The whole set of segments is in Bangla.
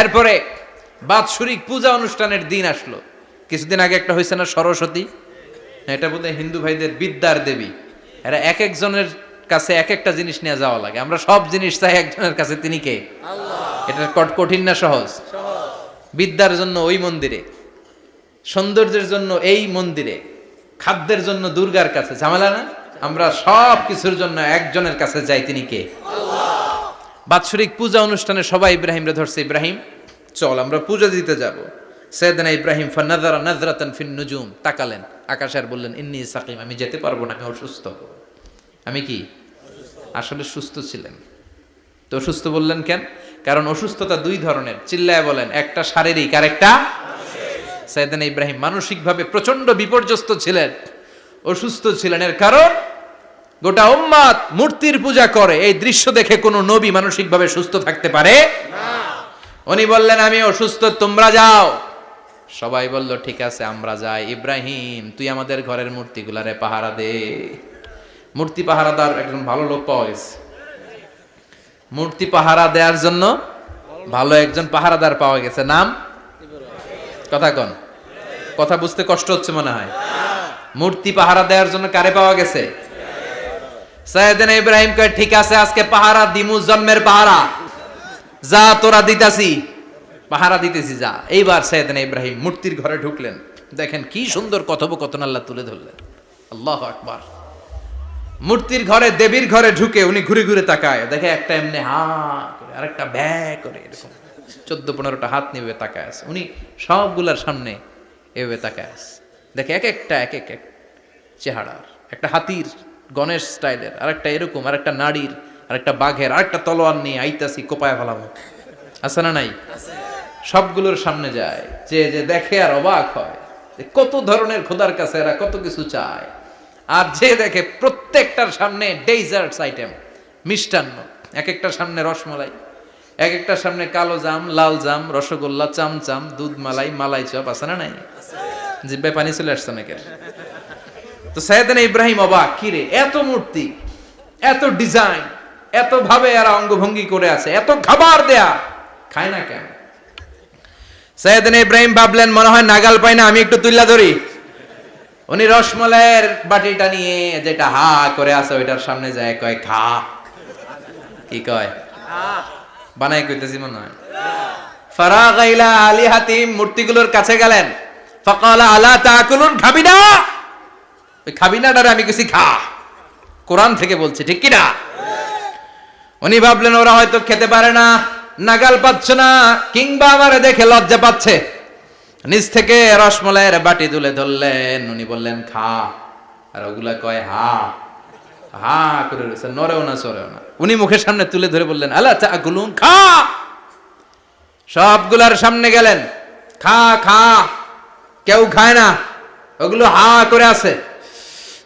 এরপরে বাৎসরিক পূজা অনুষ্ঠানের দিন আসলো। কিছুদিন আগে একটা হয়েছে না, সরস্বতী। এটা বোধহয় হিন্দু ভাইদের বিদ্যার দেবী। এরা এক একজনের কাছে এক একটা জিনিস নিয়ে যাওয়া লাগে। আমরা সব জিনিস চাই একজনের কাছে, তিনি কে? আল্লাহ। এটা কঠিন না সহজ? বিদ্যার জন্য ওই মন্দিরে, সৌন্দর্যের জন্য এই মন্দিরে, খাদ্যের জন্য দুর্গার কাছে, ঝামেলা না? আমরা সব কিছুর জন্য একজনের কাছে যাই, তিনি কে? আল্লাহ। বাৎসরিক পূজা অনুষ্ঠানে সবাই ইব্রাহিমরে ধরছে, ইব্রাহিম চল আমরা পূজা দিতে যাব। সাইয়েদনা ইব্রাহিম ফানাযারা নাযরাতান ফিন নুজুম, তাকালেন আকাশে আর বললেন ইন্নী সাকিম, আমি যেতে পারবো না, আমি অসুস্থ। আমি কি? আসলে সুস্থ ছিলেন তো। অসুস্থ বললেন কেন? কারণ অসুস্থতা দুই ধরনের, চিল্লায় বলেন। একটা শারীরিক আর একটা মানসিক। সাইয়েদনা ইব্রাহিম মানসিকভাবে প্রচন্ড বিপর্যস্ত ছিলেন, অসুস্থ ছিলেন। এর কারণ গোটা উম্মাত মূর্তির পূজা করে, এই দৃশ্য দেখে কোনো নবী মানসিকভাবে সুস্থ থাকতে পারে না। উনি বললেন আমি অসুস্থ, তোমরা যাও। সবাই বলল ঠিক আছে আমরা যাই। ইব্রাহিম তুই আমাদের ঘরের মূর্তিগুলারে পাহারা দে। মূর্তি পাহারাদার একজন ভালো লোক পাওয়া গেছে। মূর্তি পাহারা দেওয়ার জন্য ভালো একজন পাহারাদার পাওয়া গেছে, নাম? কথা কন, কথা বুঝতে কষ্ট হচ্ছে মনে হয়। মূর্তি পাহারা দেওয়ার জন্য কারে পাওয়া গেছে? সাইয়েদনা ইব্রাহিম কয় ঠিক আছে আজকে পাহারা দিমু, জন্মের পাহারা। যা তোরা দিতাছি, পাহারা দিতেছি যা। এইবার সাইয়েদনা ইব্রাহিম মূর্তির ঘরে ঢুকলেন। দেখেন কি সুন্দর কথোপকথন আল্লাহ তুলে ধরলেন। আল্লাহু আকবার। মূর্তির ঘরে, দেবীর ঘরে ঢুকে উনি ঘুরে ঘুরে তাকায়, দেখে একটা এমনি হা করে, আরেকটা ব্যা করে, এরকম 14-15টা হাত নিয়ে তাকায় আছে। উনি সবগুলার সামনে এভাবে তাকায় আছে। দেখে এক একটা এক এক চেহারার, একটা হাতির গণেশ স্টাইলের, আরেকটা এরকম, আরেকটা নারীর, আরেকটা বাঘের, আরেকটা তলোয়ার নিয়ে আইতাছি কোপায় ফেলাবো। আছে না নাই? সবগুলোর সামনে যায়, যে যে দেখে আর অবাক হয় কত ধরনের খোদার কাছে এরা কত কিছু চায়। আর যে দেখে প্রত্যেকটার সামনে ডেজার্টস আইটেম, মিষ্টান্ন, এক একটার সামনে রসমালাই, এক একটার সামনে কালো জাম, লাল জাম, রসগোল্লা, চামচাম, দুধ মালাই, মালাই চপ। আছে না নাই? জিব্বায় পানি চলে আসছে নাকি? তো সাইয়েদনা ইব্রাহিম অবাক, কি রে এত মূর্তি, এত ডিজাইন, এত ভাবে এরা অঙ্গভঙ্গি করে আছে, এত খাবার দেয়া, খায় না কেন? সাইয়েদনা ইব্রাহিম ভাবলেন মনে হয় নাগাল পাই না, আমি একটু তুল্লা ধরি। উনি রসমালাইয়ের বাটিটা নিয়ে, যেটা হা করে আছে ওইটার সামনে যায়, কয় খা। কি কয়? বানাই কইতেছি মনে হয়। ফারাগা ইলা আলিহাতিম, মূর্তিগুলোর কাছে গেলেন। ফাকালা আলা তাকুলুন, খাবি না? ওই খাবি না ডারে আমি কিছু খা, কোরআন থেকে বলছে, ঠিক কি না? উনি ভাবলেন ওরা হয়তো খেতে পারে না, নাগাল পাচ্ছে না, কিংবা আমারে দেখে লজ্জা পাচ্ছে। নিজ থেকে রসমালাইয়ের বাটি তুলে ধরলেন। উনি বললেন খা, আর ওগুলা কয় হা হা করে রয়েছে, নড়েও না চড়েও না। উনি মুখের সামনে তুলে ধরে বললেন আলা তাকুলুন, খা। সবগুলার সামনে গেলেন, খা খা। কেউ খায় না, ওগুলো হা করে আছে।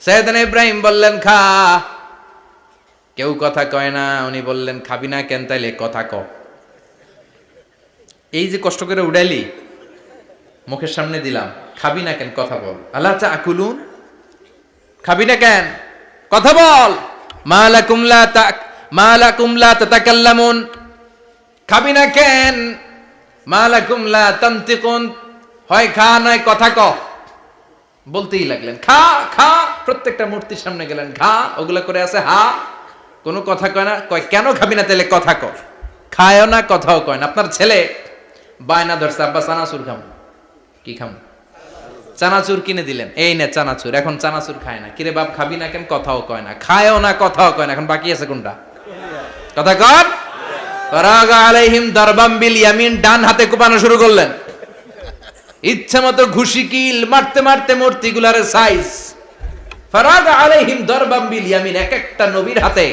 সাইয়েদনা ইব্রাহিম বললেন খা, কেউ কথা কয় না। উনি বললেন খাবি না কেন? তাইলে কথা ক। এই যে কষ্ট করে উড়াইলি, মুখের সামনে দিলাম, খাবি না কেন? কথা বল। আল্লাহ তাকুলুন, খাবি না কেন? কথা বল। মালাকুম লা তাতাকাল্লামুন, খাবি না কেন? মালাকুম লা তানতিকুন, হয় খা নয় কথা ক। বলতেই লাগলেন খা খা। প্রত্যেকটা মূর্তির সামনে গেলেন, খা। ওগুলা করে আছে হা, কোনো কথা কয় না। কয় কেন খাবি না? তাহলে কথা ক। খায়ও না, কথাও কয় না। আপনার ছেলে বায়না ধরছে, আব্বা চানাচুর খাম। কি খাম? চানাচুর কিনে দিলেন, এই নে চানাচুর। এখন চানাচুর খায় না। কিরে বাপ খাবি না কেন? কথাও কয় না। খায়ও না, কথাও কয় না। এখন বাকি আছে কোনটা? কথা কন। ফারাগা আলাইহিম দারবাম বিল ইয়ামিন, ডান হাতে কোপানো শুরু করলেন। ইচ্ছা মতো ঘুষি কিল মারতে মারতে মূর্তিগুলার সাইজ। ফারাগা আলাইহিম দারবাম বিল ইয়ামিন, এক একটা নবীর হাতে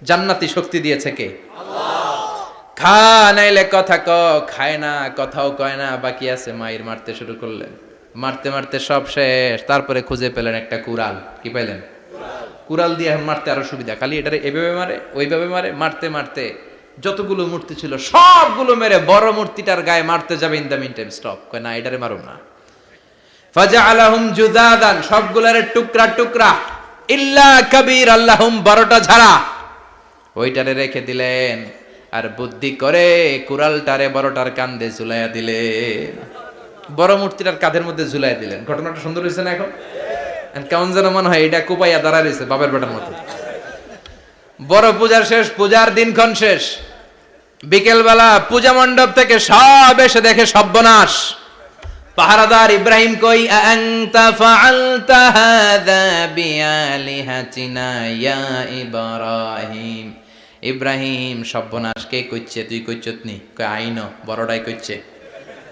জান্নাতি শক্তি দিয়েছে কে? আল্লাহ। খা নাইলে কথা ক। খায় না, কথাও কয় না, বাকি আছে। মায়ের মারতে শুরু করলেন। মারতে মারতে সব শেষ। তারপরে খুঁজে পেলেন একটা কুড়াল। কি পাইলেন? কুড়াল দিয়ে মারতে আরো সুবিধা। খালি এটারে এভাবে মারে, ওইভাবে মারে। মারতে মারতে যতগুলো মূর্তি ছিল সবগুলো মেরে বড় মূর্তিটার গায়ে মারতে যাবে, in the meantime stop, কয় না এটারে মারুম না। ফাজআলাহুম জুদাদান, সবগুলারে টুকরা টুকরা। ইল্লা কাবীর আল্লাহুম, বড়টা ছাড়া ওইটারে রেখে দিলেন। আর বুদ্ধি করে কুড়ালটারে বড়টার কান্দে ঝুলাইয়া দিলেন, বড় মূর্তিটার কাঁধের মধ্যে ঝুলাইয়া দিলেন। ঘটনাটা সুন্দর হয়েছে না? এখন কেমন যেন মনে হয় এটা কোপাইয়া দাঁড়া রয়েছে বাবার বেটার মতো। বড় পূজার শেষ, পূজার দিনক্ষণ শেষ। বিকেলবেলা পূজা মণ্ডপ থেকে সব এসে দেখে সর্বনাশ। পাহারাদার ইব্রাহিম কই, আনতা ফাআলতা হাযা বিআলিহাতিনা ইয়া ইব্রাহিম। ইব্রাহিম সর্বনাশ কে কইছে? তুই কইছত নি? কই আইনো বড়টাই কইছে,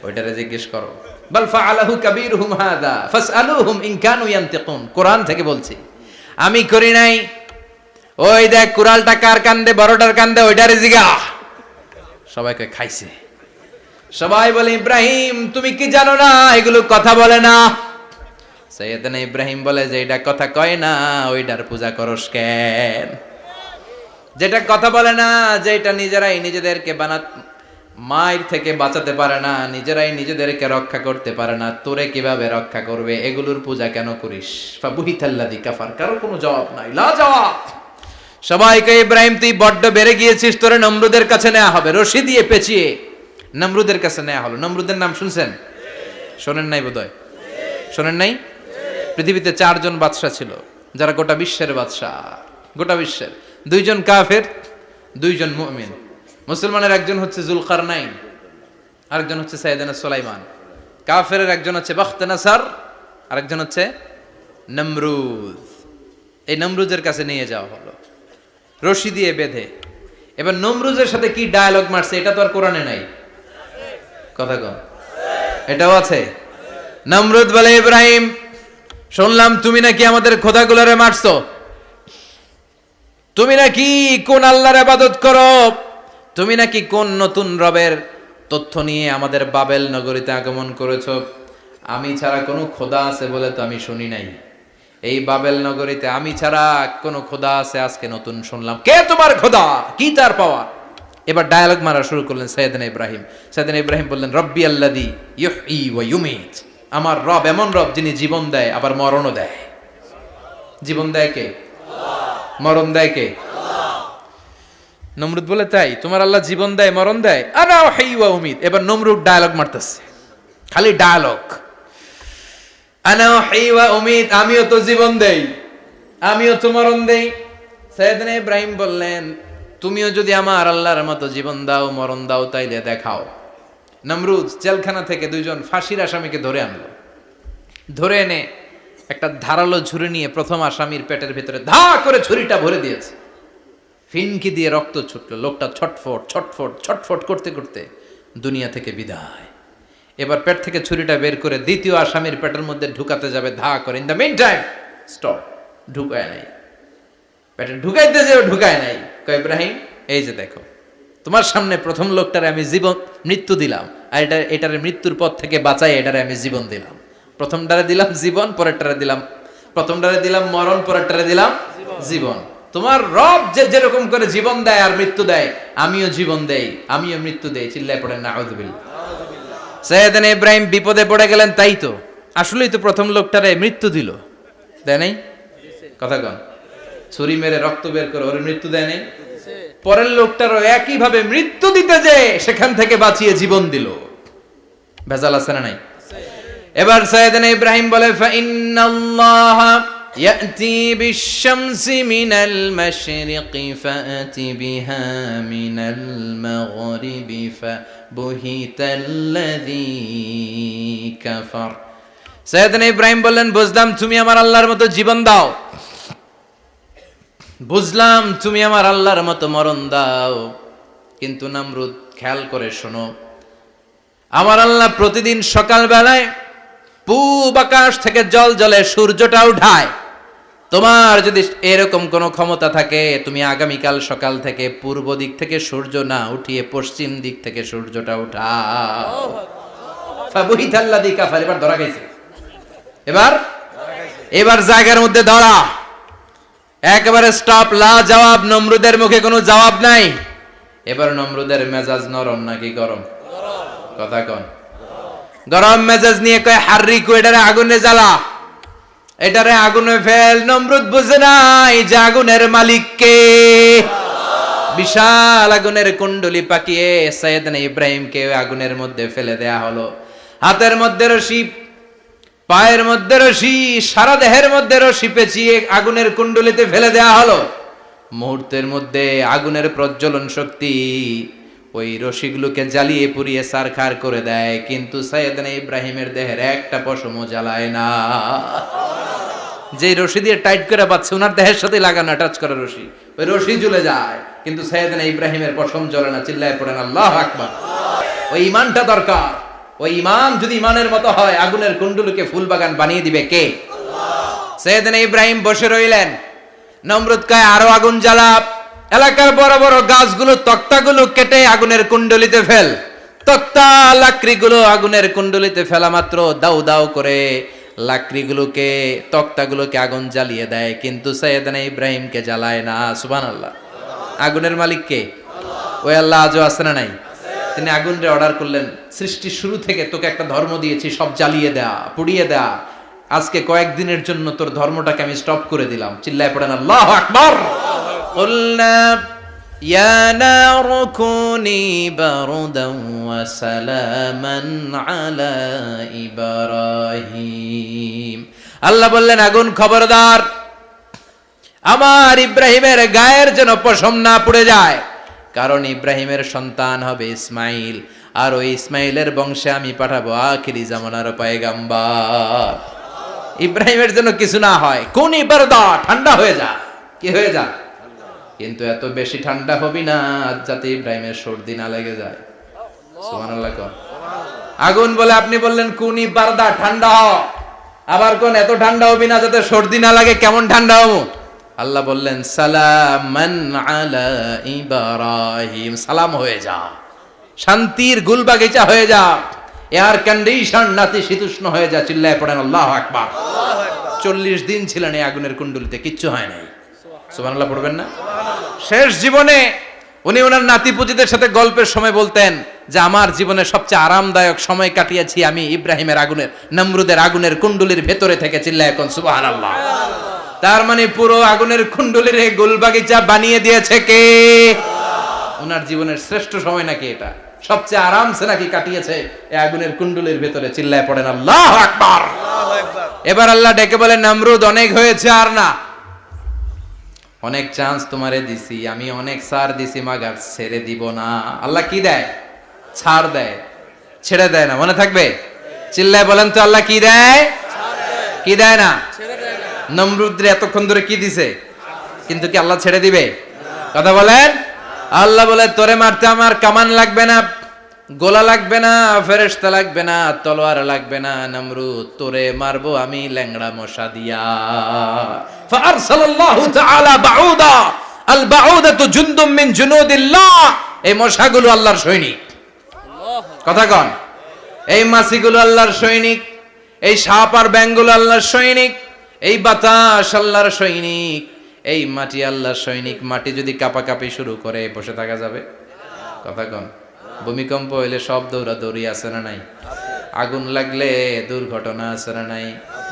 ওইটারে জিজ্ঞেস করো। বাল ফাআলাহু কাবীরুহুম হাযা ফাসআলুহুম ইন কানু ইয়ানতিকুন। কোরআন থেকে বলছি, আমি করি নাই। ওই দেখ কুড়ালটা কার কান্দে, বড়টার কান্দে, ওইটারে জিগা। সবাই কই খাইছে। সবাই বলে ইব্রাহিম তুমি কি জানো না এগুলো কথা বলে না? সাইয়েদনা ইব্রাহিম বলে যে এটা কথা কয় না ওইটার পূজা করস কেন? যেটা কথা বলে না, যেটা নিজেরাই নিজেদেরকে মায়ের থেকে বাঁচাতে পারে না, নিজেরাই নিজেদেরকে রক্ষা করতে পারে না, তোরে কিভাবে রক্ষা করবে? এগুলোর পূজা কেন করিস? ফাবুহিতাল্লাযী কাফার। কারো কোনো জবাব নাই, লা জবাব। সবাইকে ইব্রাহিম তুই বড্ড বেড়ে গিয়েছিস, তোরে নমরুদের কাছে নেওয়া হবে, রশি দিয়ে পেঁচিয়ে নমরুদের কাছে নেওয়া হলো। নমরুদের নাম শুনছেন? শোনেন নাই বোধহয়? শোনেন নাই? পৃথিবীতে 4 জন বাদশা ছিল যারা গোটা বিশ্বের বাদশা, গোটা বিশ্বের। 2 জন কাফের, 2 জন মুমিন। মুসলমানের একজন হচ্ছে যুলকারনাইন, আরেকজন হচ্ছে সাইয়েদনা সুলাইমান। কাফেরের একজন হচ্ছে বাখতানাসার, আরেকজন হচ্ছে নমরুদ। এই নমরুদের কাছে নিয়ে যাওয়া হলো রশি দিয়ে বেঁধে। এবার নমরুদের সাথে কি ডায়ালগ মারছে এটা তো আর কোরআনে নাই। কথা কম, এটাও আছে। নমরুদ বলে, ইব্রাহিম শুনলাম তুমি নাকি আমাদের খোদাগুলোরে মারছো, তুমি নাকি কোন আল্লাহর ইবাদত করো, তুমি নাকি কোন নতুন রবের তথ্য নিয়ে আমাদের বাবেল নগরীতে আগমন করেছো। আমি ছাড়া কোনো খোদা আছে বলে তো আমি শুনি নাই। এই বাবেল নগরীতে আমি ছাড়া কোনো খোদা আছে আজকে নতুন শুনলাম। কে তোমার খোদা? কি তার পাওয়া? এবার ডায়ালগ মারা শুরু করলেন সাইয়েদনা ইব্রাহিম। সাইয়েদনা ইব্রাহিম বললেন, রব্বি আল্লাযী ইউহয়ী ওয়া ইউমীত। আমার রব এমন রব যিনি জীবন দেয় আবার মরণও দেয়। জীবন দেয় কে? আল্লাহ। মরণ দেয় কে? আল্লাহ। নমরুদ বলে, তাই তোমার আল্লাহ জীবন দেয় মরণ দেয়? আনা উহয়ী ওয়া উমীত। এবার নমরুদ ডায়ালগ মারতেছে, খালি ডায়ালগ। আনা উহয়ী ওয়া উমীত, আমিও তো জীবন দেই, আমিও তো মরণ দেই। সাইয়েদনা ইব্রাহিম বললেন, তুমিও যদি আমার আল্লাহর মতো জীবন দাও মরণ দাও তাইলে দেখাও। নমরুদ জেলখানা থেকে 2 জন ফাঁসির আসামিকে ধরে আনলো। ধরে এনে একটা ধারালো ছুরি নিয়ে প্রথম আসামির পেটের ভিতরে ধা করে ছুরিটা ভরে দিয়েছে। ফিনকি দিয়ে রক্ত ছুটলো। লোকটা ছটফট ছটফট ছটফট করতে করতে দুনিয়া থেকে বিদায়। এবার পেট থেকে ছুরিটা বের করে দ্বিতীয় আসামির পেটের মধ্যে ঢুকাতে যাবে ধা করে। In the meantime stop, ঢুকায় নাই। পেটে ঢুকাইতে যে ঢুকায় নাই। কয়, ইব্রাহিম এই যে দেখো, তোমার সামনে প্রথম লোকটারে আমি মৃত্যু দিলাম, আর এটারে মৃত্যুর পথ থেকে বাঁচাই এটারে আমি জীবন দিলাম। প্রথমটারে দিলাম জীবন, পরেরটারে দিলাম, প্রথমটারে দিলাম মরণ, পরেরটারে দিলাম জীবন। তোমার রব যেরকম করে জীবন দেয় আর মৃত্যু দেয়, আমিও জীবন দেই, আমিও মৃত্যু দেই। চিল্লায় পড়েন নাউযুবিল্লাহ। সাইয়েদনা ইব্রাহিম বিপদে পড়ে গেলেন। তাই তো, আসলেই তো প্রথম লোকটারে মৃত্যু দিল, দেয় নাই? কথা কন, ছুরি মেরে রক্ত বের করে ওর মৃত্যু দেয় নাই? পরের লোকটারও একই ভাবে মৃত্যু দিতে যে সেখান থেকে বাঁচিয়ে জীবন দিল। ভেজাল আছে না নাই? এবার সাইয়েদনা ইব্রাহিম বলে, ফাইন্নাল্লাহা ইয়াতি বিশ-শামসি মিনাল মাশরিকি ফাআতি বিহা মিনাল মাগরিবি ফাবুহিতাল্লাযী কাফার। সাইয়েদনা ইব্রাহিম বললেন, বুঝলাম তুমি আমার আল্লাহর মতো জীবন দাও, বুঝলাম তুমি আমার আল্লাহর মতো মরণ দাও, কিন্তু নমরুদ খেয়াল করে শোনো, আমার আল্লাহ প্রতিদিন সকাল বেলায় পূব আকাশ থেকে জল জলে সূর্যটা উঠায়। তোমার যদি এরকম কোনো ক্ষমতা থাকে, তুমি আগামীকাল সকাল থেকে পূর্ব দিক থেকে সূর্য না উঠিয়ে পশ্চিম দিক থেকে সূর্যটা উঠাও। ফাবুহিতাল্লাযী কাফার। এবার ধরা গেছে, এবার জায়গার মধ্যে ধরা, একেবারে স্টপ, লা জবাব। নমরুদের মুখে কোনো জবাব নাই। এবার নমরুদের মেজাজ নরম নাকি গরম? কথা কন। গরম মেজাজ নিয়ে কয়, হাররিকু, এটারে আগুনে জ্বালা, এটারে আগুনে ফেল। নমরুদ বুঝে নাই যে আগুনের মালিক কে। বিশাল আগুনের কুণ্ডলি পাকিয়ে সাইয়েদনা ইব্রাহিমকে আগুনের মধ্যে ফেলে দেয়া হলো। হাতের মধ্যে রশি, পায়ের মধ্যে রশি, সারা দেহের মধ্যে রশি পেঁচিয়ে আগুনের কুণ্ডলিতে ফেলে দেয়া হলো। মুহূর্তের মধ্যে আগুনের প্রজ্বলন শক্তি ওই রশিগুলোকে জ্বালিয়ে পুড়িয়ে ছারখার করে দেয়, কিন্তু সাইয়েদনা ইব্রাহিমের দেহের একটা পশমও জ্বালায় না। যে রশি দিয়ে টাইট করে বাঁধছে ওনার দেহের সাথে লাগানো টাচ করা রশি, ওই রশি জ্বলে যায়, কিন্তু সাইয়েদনা ইব্রাহিমের পশম জ্বলে না। চিল্লায় পড়েন আল্লাহু আকবার। ওই ঈমানটা দরকার। ওই ঈমান যদি ঈমানের মতো হয়, আগুনের কুণ্ডুলকে ফুল বাগান বানিয়ে দিবে কে? আল্লাহ। সাইয়েদনা ইব্রাহিম বসে রইলেন। নমরুদ কয় আরো আগুন জ্বালা, এলাকার বড় বড় গাছগুলো তক্তাগুলো কেটে আগুনের কুণ্ডলিতে ফেল। তক্তা লাকড়িগুলো আগুনের কুণ্ডলিতে ফেলা মাত্র দাউ দাউ করে লাকড়িগুলোকে, তক্তাগুলোকে আগুন জ্বালিয়ে দেয়, কিন্তু সাইয়েদনা ইব্রাহিমকে জ্বালায় না। সুবহানাল্লাহ। আগুনের মালিক কে? ওই আল্লাহ আজও আছে না নাই? তিনি আগুনরে অর্ডার করলেন, সৃষ্টির শুরু থেকে তোকে একটা ধর্ম দিয়েছি, সব জ্বালিয়ে দেয়া, পুড়িয়ে দেয়া, আজকে কয়েকদিনের জন্য তোর ধর্মটাকে আমি স্টপ করে দিলাম। চিল্লায় পড়েন আল্লাহু আকবার। কুলনা ইয়া নারু কুনি বারদান ওয়া সালামান আলা ইব্রাহিম। আল্লাহ বললেন আগুন খবরদার, আমার ইব্রাহিমের গায়ের যেন পশম না পুড়ে যায়, কারণ ইব্রাহিমের সন্তান হবে ইসমাইল, আর ওই ইসমাইলের বংশে আমি পাঠাবো আখিরি জামানার পয়গাম্বার। ইব্রাহিমের জন্য কিছু না হয়, কোন ইবারদা, ঠান্ডা হয়ে যা। কি হয়ে যা? কিন্তু এত বেশি ঠান্ডা হবি না যাতে ইব্রাহিমের সর্দি না লেগে যায়। সুবহানাল্লাহ। আগুন বলে আপনি বললেন কোন ইবারদা, ঠান্ডা হ, আবার কোন এত ঠান্ডা হবি না যাতে সর্দি না লাগে। কেমন ঠান্ডা হবো? আল্লাহ বললেন সালামান আলা ইব্রাহিম, সালাম হয়ে যা, শান্তির গুলবাগিচা হয়ে যা, এয়ার কন্ডিশন নাতিশীতোষ্ণ হয়ে যা। চিল্লায় পড়েন আল্লাহু আকবার। 40 দিন ছিলেন এই আগুনের কুণ্ডলিতে, কিচ্ছু হয় নাই। সুবহানাল্লাহ পড়বেন না? শেষ জীবনে উনি ওনার নাতিপুতিদের সাথে গল্পের সময় বলতেন যে আমার জীবনে সবচেয়ে আরামদায়ক সময় কাটিয়েছি আমি ইব্রাহিমের আগুনের, নমরুদের আগুনের কুণ্ডলির ভেতরে থেকে। চিল্লায় এখন সুবহানাল্লাহ। তার মানে পুরো আগুনের কুণ্ডলির গুলবাগিচা বানিয়ে দিয়েছে কে? ওনার জীবনের শ্রেষ্ঠ সময় নাকি এটা, সবচেয়ে আরামসে নাকি কাটিয়েছে এই আগুনের কুণ্ডলির ভেতরে। চিল্লায় পড়েন আল্লাহু আকবার। এবার আল্লাহ ডেকে বলেন নমরুদ অনেক হয়েছে, আর না, অনেক চান্স তোমারে দিছি আমি, অনেক ছাড় দিছি, মাগার ছেড়ে দিব না। আল্লাহ কি দেয়? ছাড় দেয়, ছেড়ে দেয় না। মনে থাকবে? চিল্লায় বলেন তো আল্লাহ কি দেয়? কি দেয় না? নমরুদরে এতক্ষণ ধরে কি দিছে, কিন্তু কি আল্লাহ ছেড়ে দিবে? কথা বলেন। আল্লাহ বলে তোরে মারতে আমার কামান লাগবে না, গোলা লাগবে না, ফেরেশতা লাগবে না, তলোয়ার লাগবে না, নমরুদ তোরে মারবো আমি ল্যাংড়া মশা দিয়া। ফাআরসালাল্লাহু তাআলা বাউদা, আল বাউদাতু জুনদুম মিন জুনুদিল্লাহ। এই মশাগুলো আল্লাহর সৈনিক। কথা কন। এই মাছিগুলো আল্লাহর সৈনিক, এই সাপ আর ব্যাঙগুলো আল্লাহর সৈনিক, এই বাতাস আল্লাহর সৈনিক, এই মাটি আল্লাহর সৈনিক। মাটি যদি কাঁপাকাঁপি শুরু করে বসে থাকা যাবে? কথা কন। ভূমিকম্প হইলে সব দৌড়াদৌড়ি আছে না নাই? আগুন লাগলে দুর্ঘটনা আছে না নাই?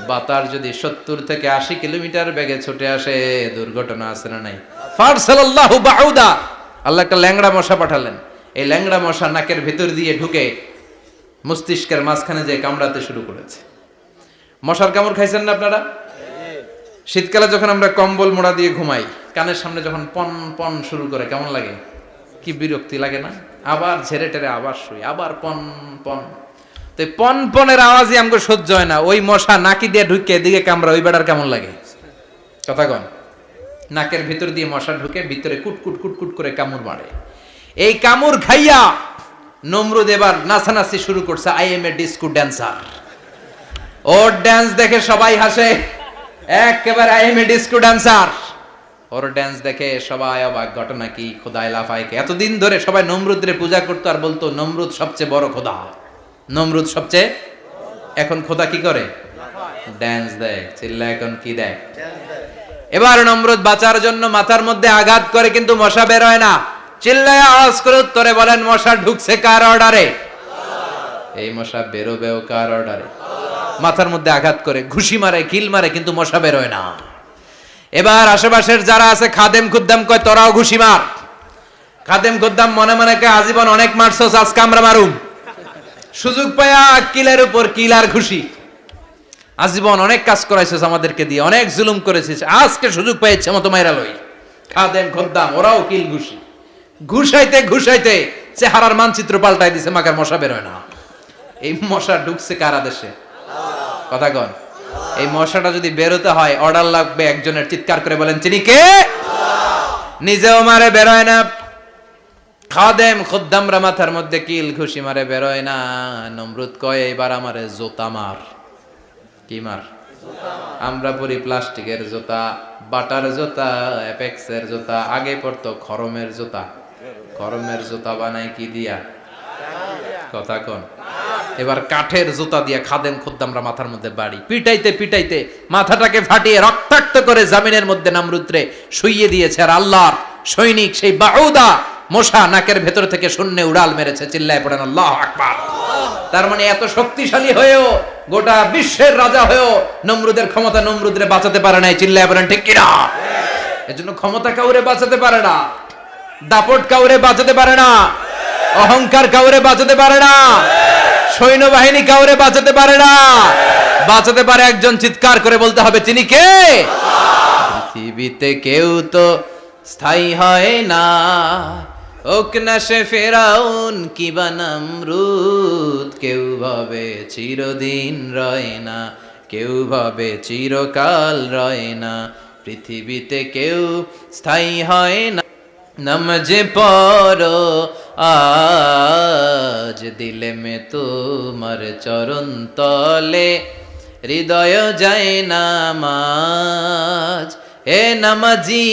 বাতাস যদি 70 থেকে 80 কিলোমিটার বেগে ছুটে আসে দুর্ঘটনা আছে না নাই? ফারসালাল্লাহু বাউদা, আল্লাহ একটা ল্যাংড়া মশা পাঠালেন। এই ল্যাংড়া মশা নাকের ভিতর দিয়ে ঢুকে মস্তিষ্কের মাঝখানে যে কামড়াতে শুরু করেছে। মশার কামড় খাইছেন না আপনারা? শীতকালে যখন আমরা কম্বল মোড়া দিয়ে ঘুমাই, কানের সামনে যখন পন পন শুরু করে কেমন লাগে? কি বিরক্তি লাগে না? আবার ঝেড়ে টেরে আবার শুই, আবার পন পন। তো পন পনের আওয়াজই আমাকে সহ্য হয় না। ওই মশা নাকি দিয়ে ঢুকে এদিকে কামড়া, ওই বেড়ার কেমন লাগে? কথা কন। নাকের ভিতর দিয়ে মশা ঢুকে ভিতরে কুটকুট কুটকুট করে কামড় মারে। এই কামড় খাইয়া নমরুদ এবার নাচানাচি শুরু করছে। I M A disco dancer. Or dance দেখে সবাই হাসে, একেবারে I M A disco dancer. Or dance দেখে সবাই অবাক। ঘটনা কি? খোদাই লাফাইকে। এতদিন ধরে সবাই নমরুদরে পূজা করতো আর বলতো নমরুদ সবচেয়ে বড় খোদা, নমরুদ সবচেয়ে। এখন খোদা কি করে? ড্যান্স দেয়। চিল্লা এখন কি দেয়? এবার নমরুদ বাঁচার জন্য মাথার মধ্যে আঘাত করে, কিন্তু মশা বের হয় না। চিল্লায় আওয়াজ করে উত্তরে বলেন মশা ঢুকছে কার অর্ডারে? এই মশা বেরোবেও কার অর্ডারে? মাথার মধ্যে আঘাত করে ঘুষি মারে, কিল মারে, কিন্তু মশা বের হয় না। এবার আশেপাশের যারা আছে খাদেম খুদ্দাম কয় তোরাও ঘুষি মার। খাদেম গোদ্দাম মনে মনে কে আজীবন অনেক মারছস, আজকে আমরা মারুম। সুযোগ পায়া কিলের উপর কিল আর খুশি। আজীবন অনেক কাজ করাইছিস আমাদেরকে দিয়ে, অনেক জুলুম করেছিস, আজকে সুযোগ পেয়েছে মতো মাইরা লই। খাদেম গোদ্দাম ওরাও কিল ঘুষি, ঘুষাইতে ঘুষাইতে চেহারার মানচিত্র পাল্টাই দিছে, মাকার মশা বের হয় না। এই মশা ঢুকছে কারা দেশে? কথা কন। এই মশাটা যদি বেরোতে হয় অর্ডার লাগবে একজনের, চিৎকার করে বলেন তিনি কে? নিজেও মারে বেরোয় না, খাদেম খুদ্দামরা মাথার মধ্যে কিল ঘুষি মারে বেরোয় না। নমরুদ কয় এবার আমারে জোতা মার। কি মার? আমরা পরি প্লাস্টিকের জুতা, বাটার জুতা, অ্যাপেক্সের জুতা, আগে পড়তো খরমের জুতা। খরমের জুতা বানাই কি দিয়া? কথা কোন। এবার কাঠের জুতা দিয়া খাদেম খুদ্দামরা মাথার মধ্যে বাড়ি, পিটাইতে পিটাইতে মাথাটাকে ফাটিয়ে রক্তাক্ত করে জামিনের মধ্যে নামরুদ্রে শুইয়ে দিয়েছে। আর আল্লাহর সৈনিক সেই বাউদা মশা নাকের ভেতর থেকে শূন্যে উড়াল মেরেছে। চিল্লায় পড়েন আল্লাহু আকবার। তার মানে এত শক্তিশালী হয়েও, গোটা বিশ্বের রাজা হয়েও নমরুদের ক্ষমতা নমরুদরে বাঁচাতে পারে নাই। চিল্লায় পড়েন ঠিক কিনা? এজন্য ক্ষমতা কাউরে বাঁচাতে পারে না, দাপট কাউরে বাঁচাতে পারে না, অহংকার কাউরে বাঁচাতে পারে না, সৈন্যবাহিনী কাউরে বাঁচাতে পারে না। বাঁচাতে পারে একজন, চিৎকার করে বলতে হবে তিনি কে? পৃথিবীতে কেউ তো স্থায়ী হয় না, হোক না সে ফেরাউন কিবা নমরুদ। কেউ ভাবে চিরদিন রয় না, কেউ ভাবে চিরকাল রয় না। পৃথিবীতে কেউ স্থায়ী হয় না, নামাজে পড়ো আজ দিলে মে তোমার চরণ তলে, হৃদয় যায় নামাজ। হে নামাজি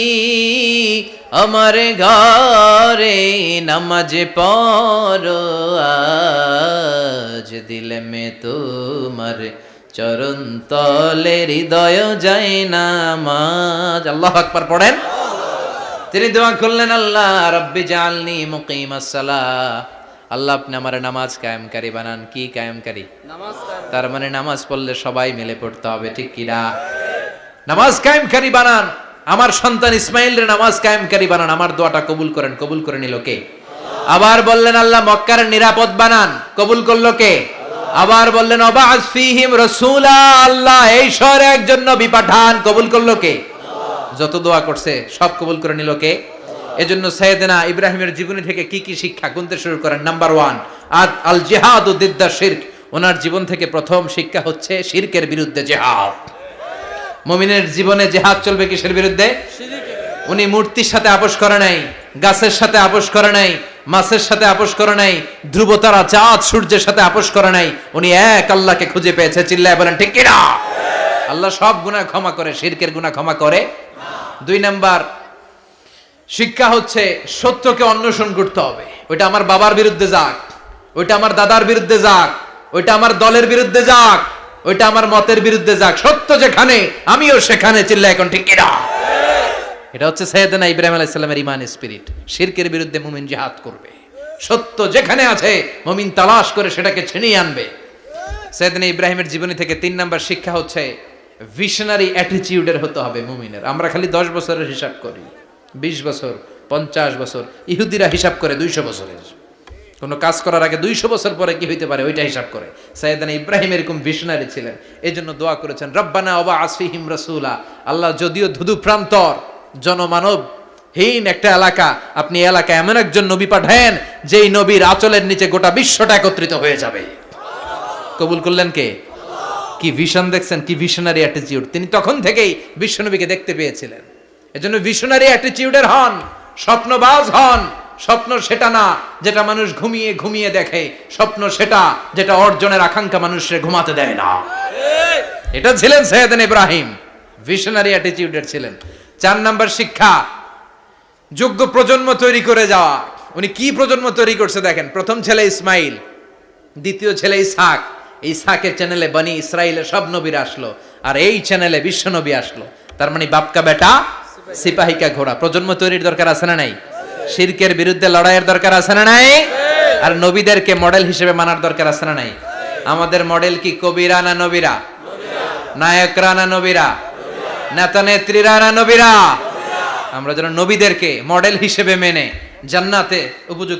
আমার ঘরে নামাজে পড়ো আজ দিলে মে তোমার চরণ তলে, হৃদয় যায় নামাজ। আল্লাহু আকবার পড়েন। তিনি দোয়া করলেন, আল্লাহ রব্বি জাআলনি মুকিমাস সালাহ। আল্লাহ আপনি আমার নামাজ কায়েমকারী বানান। কি কায়েমকারী? নামাজ। তার মানে নামাজ পড়লে সবাই মিলে পড়তে হবে, ঠিক কি না? নামাজ কায়েমকারী বানান। আমার সন্তান ইসমাইলের নামাজ কায়েমকারী বানান। আমার দোয়াটা কবুল করেন। কবুল করে নিল কে? আবার বললেন আল্লাহ মক্কার নিরাপদ বানান। কবুল করলো কে? আবার বললেন ওয়াবা'আস ফীহিম রাসূলা। আল্লাহ এই শহরে একজন নবী পাঠান। কবুল করলো কে? যত দোয়া করছে সব কবুল করে নিল কে? এজন্য সাইয়েদনা ইব্রাহিমের জীবনী থেকে কি কি শিক্ষা গুনতে শুরু করেন। নাম্বার 1, আল জিহাদু দিদ্দা শিরক। ওনার জীবন থেকে প্রথম শিক্ষা হচ্ছে শিরকের বিরুদ্ধে জিহাদ। মুমিনের জীবনে জিহাদ চলবে কিসের বিরুদ্ধে? উনি মূর্তির সাথে আপোষ করে নাই, গাছের সাথে আপোষ করে নাই, মাছের সাথে আপোষ করে নাই, ধ্রুব তারা চাঁদ সূর্যের সাথে আপোষ করে নাই। উনি এক আল্লাহকে খুঁজে পেয়েছে। চিল্লায় বলেন ঠিক কি না? আল্লাহ সব গুনাহ ক্ষমা করে, শিরকের গুনাহ ক্ষমা করে। 2 নাম্বার শিক্ষা হচ্ছে সত্যকে অন্বেষণ করতে হবে। ওইটা আমার বাবার বিরুদ্ধে যাক, ওইটা আমার দাদার বিরুদ্ধে যাক, ওইটা আমার দলের বিরুদ্ধে যাক, ওইটা আমার মতের বিরুদ্ধে যাক, সত্য যেখানে আমিও সেখানে। চিল্লায় এখন ঠিক কি না? এটা হচ্ছে সাইয়েদনা ইব্রাহিম আলাইহিস সালামের ঈমান স্পিরিট। শিরকের বিরুদ্ধে মুমিন জিহাদ করবে। সত্য যেখানে আছে মুমিন তালাশ করে সেটাকে ছিনিয়ে আনবে। সাইয়েদনা ইব্রাহিমের জীবনী থেকে 3 নাম্বার শিক্ষা হচ্ছে ভিশনারি অ্যাটিটিউডের হতে হবে মুমিনের। আমরা খালি 10 বছরের হিসাব করি, 20 বছর, 50 বছর। ইহুদিরা হিসাব করে 200 বছরের। কোনো কাজ করার আগে 200 বছর পরে কি হইতে পারে ওইটা হিসাব করে। সাইয়েদনা ইব্রাহিম এরকম ভিশনারি ছিলেন। এজন্য দোয়া করেছেন রব্বানা ওয়াবা'আস ফীহিম রাসূলা। আল্লাহ যদিও ধুধু প্রান্তর জনমানব হীন একটা এলাকা, আপনি এলাকায় এমন একজন নবী পাঠায়েন যেই নবীর আঁচলের নিচে গোটা বিশ্বটা একত্রিত হয়ে যাবে। কবুল করলেন কে? কি ভিশন দেখছেন, কি ভিশনারি অ্যাটিটিউড। তিনি তখন থেকেই বিশ্বনবীকে দেখতে পেয়েছিলেন। এজন্য ভিশনারি অ্যাটিটিউডের হন, স্বপ্নবাজ হন। স্বপ্ন সেটা না যেটা মানুষ ঘুমিয়ে ঘুমিয়ে দেখে, স্বপ্ন সেটা যেটা অর্জনের আকাঙ্ক্ষা মানুষের ঘুমাতে দেয় না। এটা ছিলেন সাইয়েদনা ইব্রাহিম, ভিশনারি অ্যাটিটিউডের ছিলেন। 4 নাম্বার শিক্ষা যোগ্য প্রজন্ম তৈরি করে যাওয়া। উনি কি প্রজন্ম তৈরি করছে দেখেন। প্রথম ছেলে ইসমাইল, দ্বিতীয় ছেলে ইসহাক। ইসহাকের চ্যানেলে বনি ইসরাইলের সব নবীরা আসলো, আর এই চ্যানেলে বিশ্ব নবী আসলো। তার মানে বাপকা বেটা সিপাহিকা ঘোড়া। প্রজন্ম তৈরির দরকার আছে না নাই? শিরকের বিরুদ্ধে লড়াইয়ের দরকার আছে না নাই? আর নবীদেরকে মডেল হিসেবে মানার দরকার আছে না নাই? আমাদের মডেল কি কবিরা না নবীরা? নায়করা না নবীরা? নেতা নেত্রীরা না নবীরা? আমরা যেন নবীদেরকে মডেল হিসেবে মেনে জান্নাতে উপযুক্ত